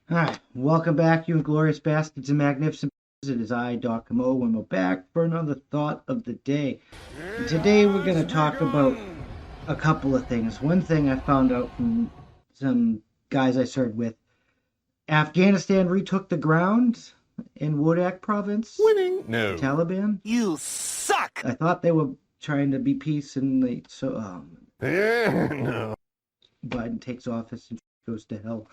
Hi, welcome back, you Inglorious Bastards and Magnificent. It is I, Doc Mo, and we're back for another thought of the day. And It today we're going has to talk about begun! a couple of things. One thing I found out from some guys I served with: Afghanistan retook the ground in Wodak province. Winning? The No. Taliban. You suck! I thought they were trying to be peace, and Yeah, no. Biden takes office and goes to hell.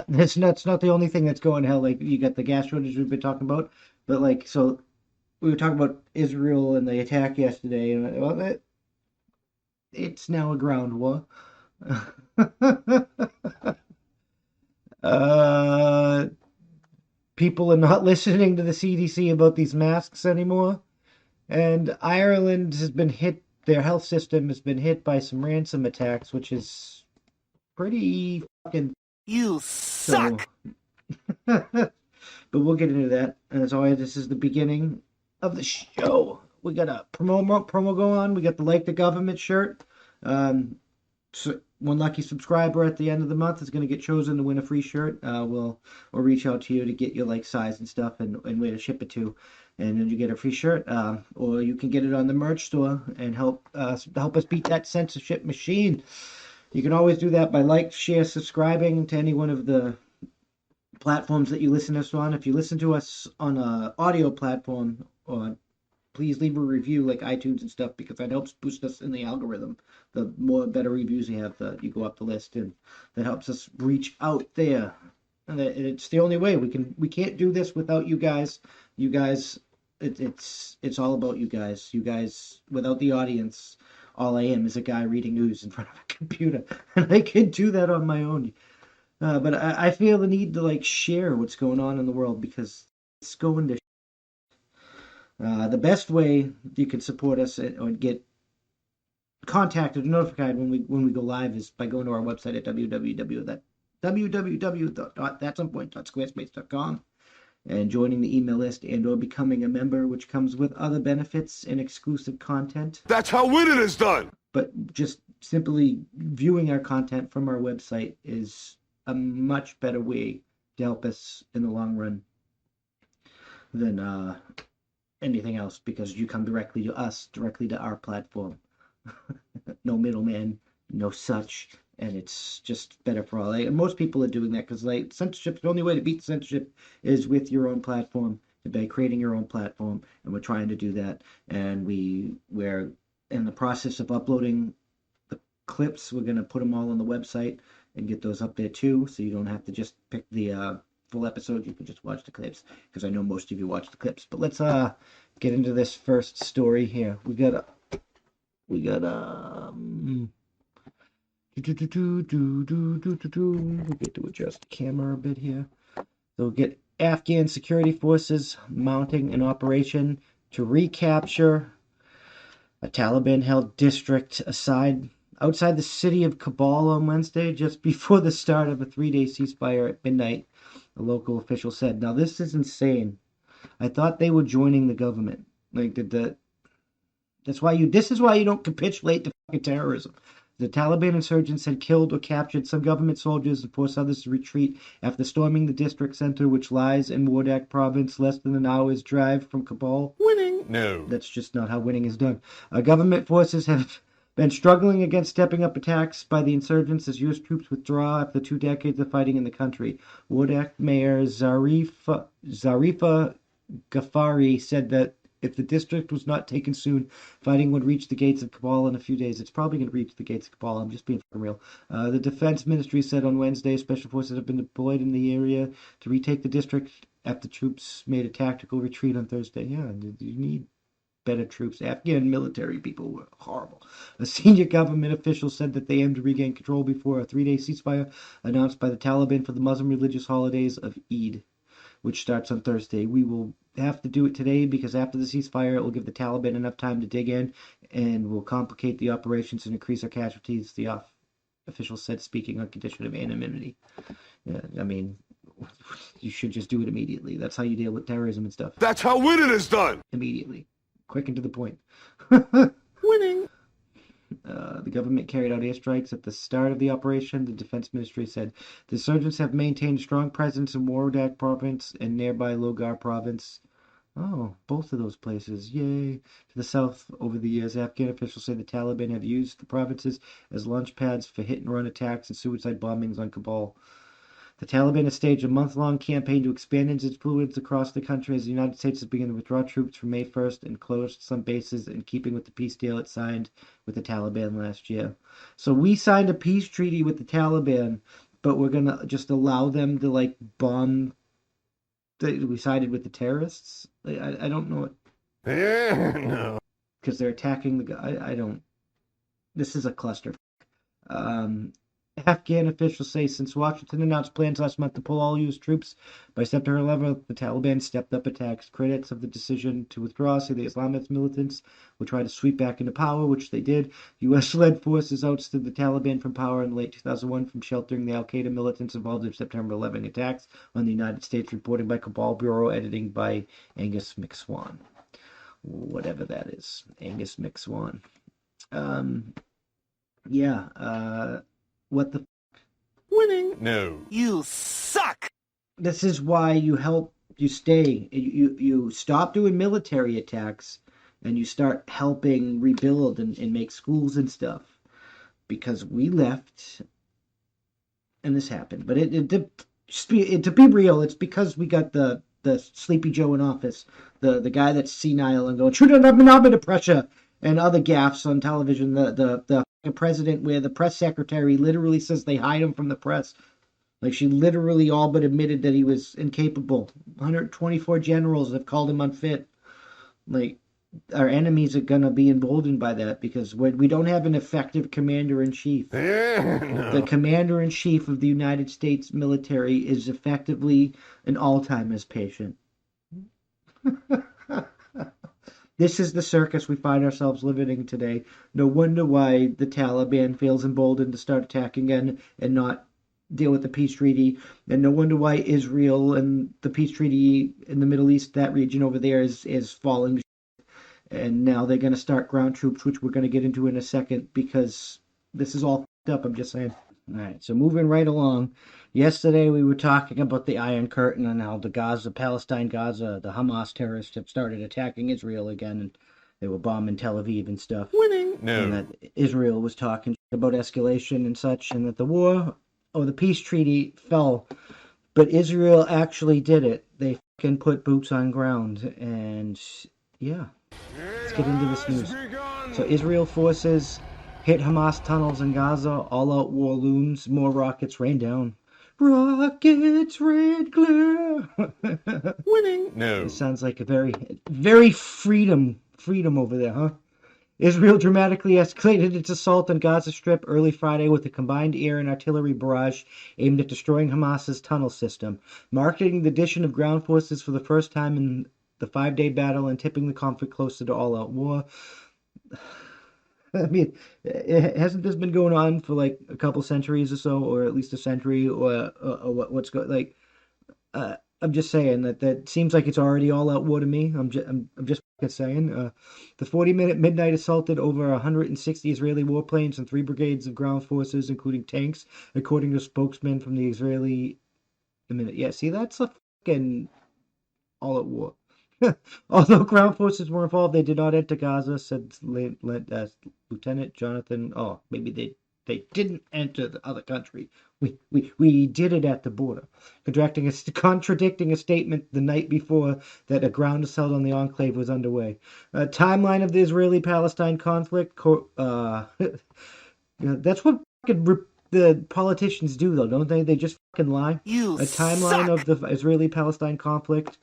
That's not the only thing that's going to hell. Like, you got the gas shortage we've been talking about, but like, so we were talking about Israel and the attack yesterday, and it's now a ground war. uh, People are not listening to the CDC about these masks anymore, and Ireland has been hit. Their health system has been hit by some ransom attacks, which is pretty fucking You so. suck! But we'll get into that. And as always, this is the beginning of the show. We got a promo go on. We got the Like the Government shirt. So one lucky subscriber at the end of the month is going to get chosen to win a free shirt. We'll reach out to you to get your like size and stuff and where to ship it to, and then you get a free shirt. Or you can get it on the merch store and help us beat that censorship machine. You can always do that by like, share, subscribing to any one of the platforms that you listen to us on. If you listen to us on a audio platform, or please leave a review like iTunes and stuff, because that helps boost us in the algorithm. The more better reviews you have, you go up the list, and that helps us reach out there. And it's the only way we can't do this without you guys. You guys, it's all about you guys. You guys, without the audience, all I am is a guy reading news in front of a computer, and I can do that on my own. But I feel the need to like share what's going on in the world, because it's going to. The best way you can support us or get contacted or notified when we go live is by going to our website at www.thatsomepoint.squarespace.com and joining the email list and or becoming a member, which comes with other benefits and exclusive content. That's how winning is done! But just simply viewing our content from our website is a much better way to help us in the long run than anything else, because you come directly to us, directly to our platform. No middleman, no such, and it's just better for all. Like, most people are doing that because like censorship, the only way to beat censorship is with your own platform, by creating your own platform, and we're trying to do that. And we're in the process of uploading the clips. We're gonna put them all on the website and get those up there too, so you don't have to just pick the full episode. You can just watch the clips, because I know most of you watch the clips. But let's get into this first story here. We got we get to adjust the camera a bit here. So get Afghan security forces mounting an operation to recapture a Taliban-held district outside the city of Kabul on Wednesday, just before the start of a three-day ceasefire at midnight, a local official said. Now, this is insane. I thought they were joining the government. Like, this is why you don't capitulate to fucking terrorism. The Taliban insurgents had killed or captured some government soldiers and forced others to retreat after storming the district center, which lies in Wardak province, less than an hour's drive from Kabul. Winning? No. That's just not how winning is done. Government forces have been struggling against stepping up attacks by the insurgents as U.S. troops withdraw after 2 decades of fighting in the country. Wardak Mayor Zarifa Ghaffari said that if the district was not taken soon, fighting would reach the gates of Kabul in a few days. It's probably going to reach the gates of Kabul. I'm just being real. The defense ministry said on Wednesday special forces have been deployed in the area to retake the district after troops made a tactical retreat on Thursday. Yeah, you need better troops. Afghan military people were horrible. A senior government official said that they aim to regain control before a 3-day ceasefire announced by the Taliban for the Muslim religious holidays of Eid, which starts on Thursday. We will have to do it today, because after the ceasefire, it will give the Taliban enough time to dig in and will complicate the operations and increase our casualties, the official said, speaking on condition of anonymity. Yeah, I mean, you should just do it immediately. That's how you deal with terrorism and stuff. That's how winning is done! Immediately. Quick and to the point. Winning? The government carried out airstrikes at the start of the operation. The defense ministry said the insurgents have maintained a strong presence in Wardak province and nearby Logar province. Oh, both of those places. Yay. To the south over the years, Afghan officials say the Taliban have used the provinces as launch pads for hit-and-run attacks and suicide bombings on Kabul. The Taliban has staged a month-long campaign to expand its influence across the country as the United States has begun to withdraw troops from May 1st and closed some bases in keeping with the peace deal it signed with the Taliban last year. So we signed a peace treaty with the Taliban, but we're going to just allow them to, like, bomb. We sided with the terrorists? I don't know what. Yeah, no. Because they're attacking the guy. I don't. This is a cluster. Afghan officials say since Washington announced plans last month to pull all U.S. troops by September 11th, the Taliban stepped up attacks. Critics of the decision to withdraw say the Islamist militants would try to sweep back into power, which they did. U.S.-led forces ousted the Taliban from power in late 2001 from sheltering the al-Qaeda militants involved in September 11 attacks on the United States, reporting by Kabul Bureau, editing by Angus McSwan. Whatever that is. Angus McSwan. What the Winning? No. You suck! This is why you stay. You stop doing military attacks and you start helping rebuild and make schools and stuff. Because we left and this happened. But to be real, it's because we got the Sleepy Joe in office. The guy that's senile and going, shoot it up and pressure, and other gaffes on television. The president where the press secretary literally says they hide him from the press. Like, she literally all but admitted that he was incapable. 124 generals have called him unfit. Like, our enemies are going to be emboldened by that because we don't have an effective commander-in-chief. Yeah, no. The commander-in-chief of the United States military is effectively an Alzheimer's patient. This is the circus we find ourselves living in today. No wonder why the Taliban feels emboldened to start attacking again and not deal with the peace treaty. And no wonder why Israel and the peace treaty in the Middle East, that region over there, is falling. And now they're going to start ground troops, which we're going to get into in a second, because this is all f***ed up, I'm just saying. All right, so moving right along. Yesterday we were talking about the Iron Curtain and how the Palestine Gaza, the Hamas terrorists have started attacking Israel again, and they were bombing Tel Aviv and stuff. Winning? No. And that Israel was talking about escalation and such, and that the peace treaty fell. But Israel actually did it. They fucking put boots on ground, and yeah. Let's get into this news. So Israel forces hit Hamas tunnels in Gaza, all-out war looms, more rockets rain down. Rockets, red glare. Winning? No. It sounds like a very, very freedom over there, huh? Israel dramatically escalated its assault on Gaza Strip early Friday with a combined air and artillery barrage aimed at destroying Hamas's tunnel system, marking the addition of ground forces for the first time in the 5-day battle and tipping the conflict closer to all-out war. I mean, hasn't this been going on for like a couple centuries or so, or at least a century, or what's going like? I'm just saying that seems like it's already all-out war to me. I'm just saying. The 40-minute midnight assaulted over 160 Israeli warplanes and 3 brigades of ground forces, including tanks, according to a spokesman from the Israeli. Yeah, see, that's a fucking all-out war. Although ground forces were involved, they did not enter Gaza, said Lieutenant Jonathan. Oh, maybe they didn't enter the other country. We did it at the border. Contradicting a statement the night before that a ground assault on the enclave was underway. Timeline of the Israeli-Palestine conflict. That's what the politicians do, though, don't they? They just fucking lie. You A timeline suck. of the Israeli-Palestine conflict.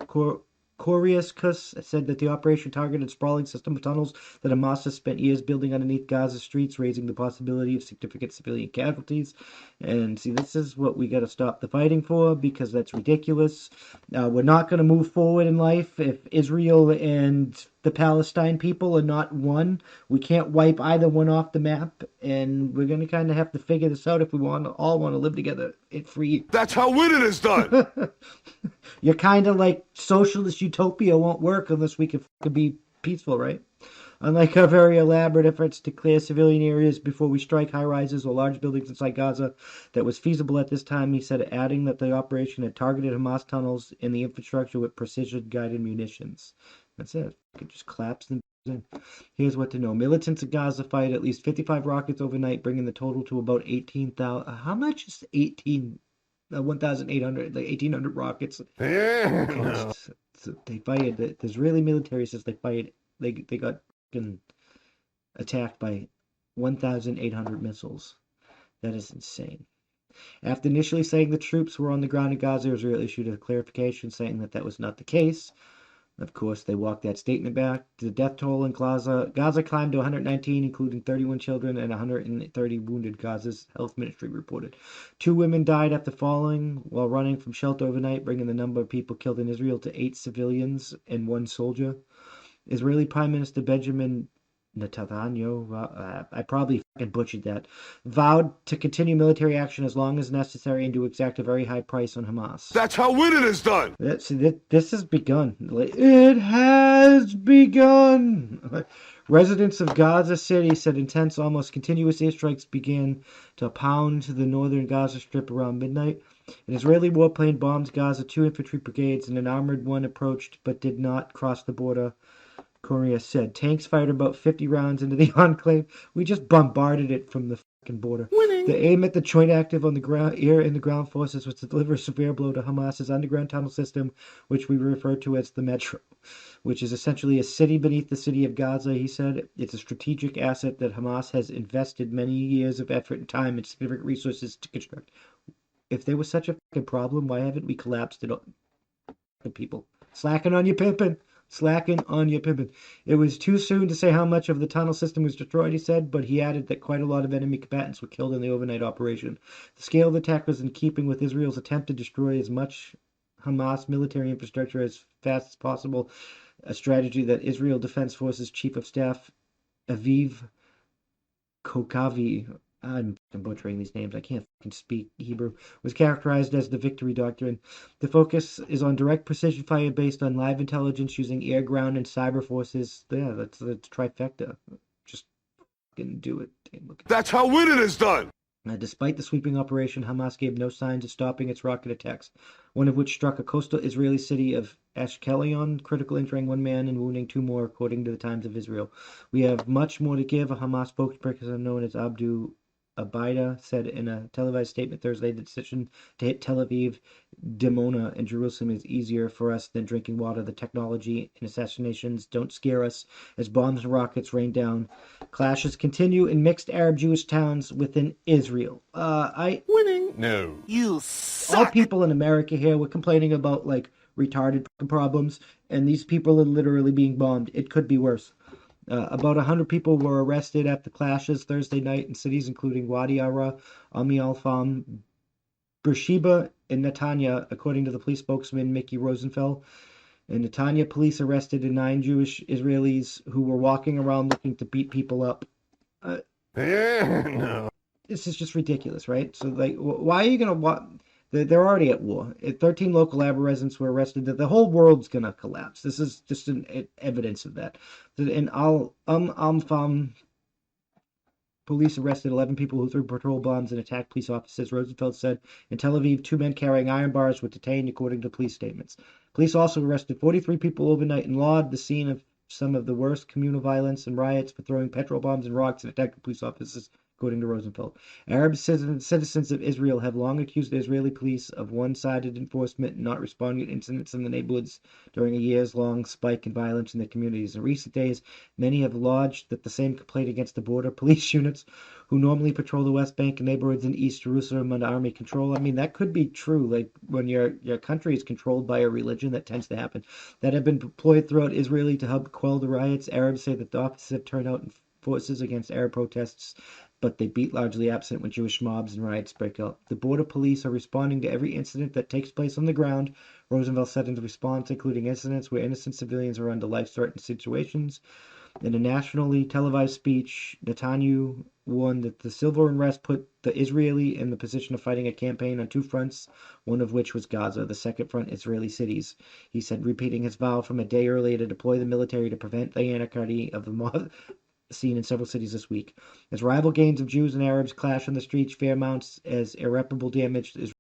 Coriascus said that the operation targeted a sprawling system of tunnels that Hamas has spent years building underneath Gaza streets, raising the possibility of significant civilian casualties. And see, this is what we got to stop the fighting for, because that's ridiculous. We're not going to move forward in life if Israel and the Palestine people are not one. We can't wipe either one off the map, and we're going to kind of have to figure this out if we all want to live together free. That's how winning is done. You're kind of like socialist utopia won't work unless we can be peaceful, right? Unlike our very elaborate efforts to clear civilian areas before we strike high-rises or large buildings inside Gaza that was feasible at this time, he said, adding that the operation had targeted Hamas tunnels and the infrastructure with precision-guided munitions. That's it. It just collapsed them in. Here's what to know. Militants in Gaza fired at least 55 rockets overnight, bringing the total to about 18,000. How much is 1,800, like 1,800 rockets cost? So they fired, the Israeli military says they got attacked by 1,800 missiles. That is insane. After initially saying the troops were on the ground in Gaza, Israel issued a clarification saying that that was not the case. Of course, they walked that statement back. The death toll in Gaza climbed to 119, including 31 children and 130 wounded, Gaza's health ministry reported. 2 women died after falling while running from shelter overnight, bringing the number of people killed in Israel to 8 civilians and 1 soldier. Israeli Prime Minister Benjamin Netanyahu, I probably fucking butchered that, vowed to continue military action as long as necessary and to exact a very high price on Hamas. That's how winning is done. This has begun. It has begun. Residents of Gaza City said intense, almost continuous airstrikes began to pound the northern Gaza Strip around midnight. An Israeli warplane bombed Gaza. 2 infantry brigades and an armored one approached but did not cross the border, Korea said. Tanks fired about 50 rounds into the enclave. We just bombarded it from the fucking border. Winning. The aim at the joint active on the ground, air and the ground forces was to deliver a severe blow to Hamas's underground tunnel system, which we refer to as the Metro, which is essentially a city beneath the city of Gaza, he said. It's a strategic asset that Hamas has invested many years of effort and time and significant resources to construct. If there was such a fucking problem, why haven't we collapsed it on people? Slacking on your pimping. Slacking on your pimping. It was too soon to say how much of the tunnel system was destroyed, he said, but he added that quite a lot of enemy combatants were killed in the overnight operation. The scale of the attack was in keeping with Israel's attempt to destroy as much Hamas military infrastructure as fast as possible, a strategy that Israel Defense Forces Chief of Staff Aviv Kokavi, I'm butchering these names, I can't speak Hebrew, was characterized as the victory doctrine. The focus is on direct precision fire based on live intelligence using air, ground, and cyber forces. Yeah, that's trifecta. Just fucking do it. That's how winning is done. Despite the sweeping operation, Hamas gave no signs of stopping its rocket attacks, one of which struck a coastal Israeli city of Ashkelon, critically injuring 1 man and wounding 2 more, according to the Times of Israel. We have much more to give, a Hamas spokesperson known as Abdu Abida said in a televised statement Thursday. The decision to hit Tel Aviv, Dimona, and Jerusalem is easier for us than drinking water. The technology and assassinations don't scare us as bombs and rockets rain down. Clashes continue in mixed Arab-Jewish towns within Israel. Winning? No. You suck. All people in America here were complaining about, like, retarded problems, and these people are literally being bombed. It could be worse. About 100 people were arrested at the clashes Thursday night in cities including Wadi Ara, Al-Fam, Beersheba, and Netanya, according to the police spokesman Mickey Rosenfeld. In Netanya, police arrested 9 Jewish Israelis who were walking around looking to beat people up. No. This is just ridiculous, right? So, like, why are you going to... They're already at war. 13 local Arab residents were arrested. The whole world's going to collapse. This is just an evidence of that. In Al-Fam, police arrested 11 people who threw patrol bombs and attacked police officers, Rosenfeld said. In Tel Aviv, 2 men carrying iron bars were detained, according to police statements. Police also arrested 43 people overnight in Lod, the scene of some of the worst communal violence and riots, for throwing petrol bombs and rocks and attacking police officers, according to Rosenfeld. Arab citizens of Israel have long accused the Israeli police of one-sided enforcement and not responding to incidents in the neighborhoods during a years-long spike in violence in their communities. In recent days, many have lodged the same complaint against the border police units, who normally patrol the West Bank and neighborhoods in East Jerusalem under army control. I mean, that could be true. Like, when your country is controlled by a religion, that tends to happen. That have been deployed throughout Israel to help quell the riots. Arabs say that the opposites have turned out in forces against Arab protests, but they beat largely absent when Jewish mobs and riots break out. The border police are responding to every incident that takes place on the ground, Rosenfeld said in response, including incidents where innocent civilians are under life-threatening situations. In a nationally televised speech, Netanyahu warned that the civil unrest put the Israeli in the position of fighting a campaign on two fronts, one of which was Gaza, the second front Israeli cities. He said, repeating his vow from a day earlier to deploy the military to prevent the anarchy of the mob seen in several cities this week. As rival gangs of Jews and Arabs clash on the streets, fear mounts as irreparable damage is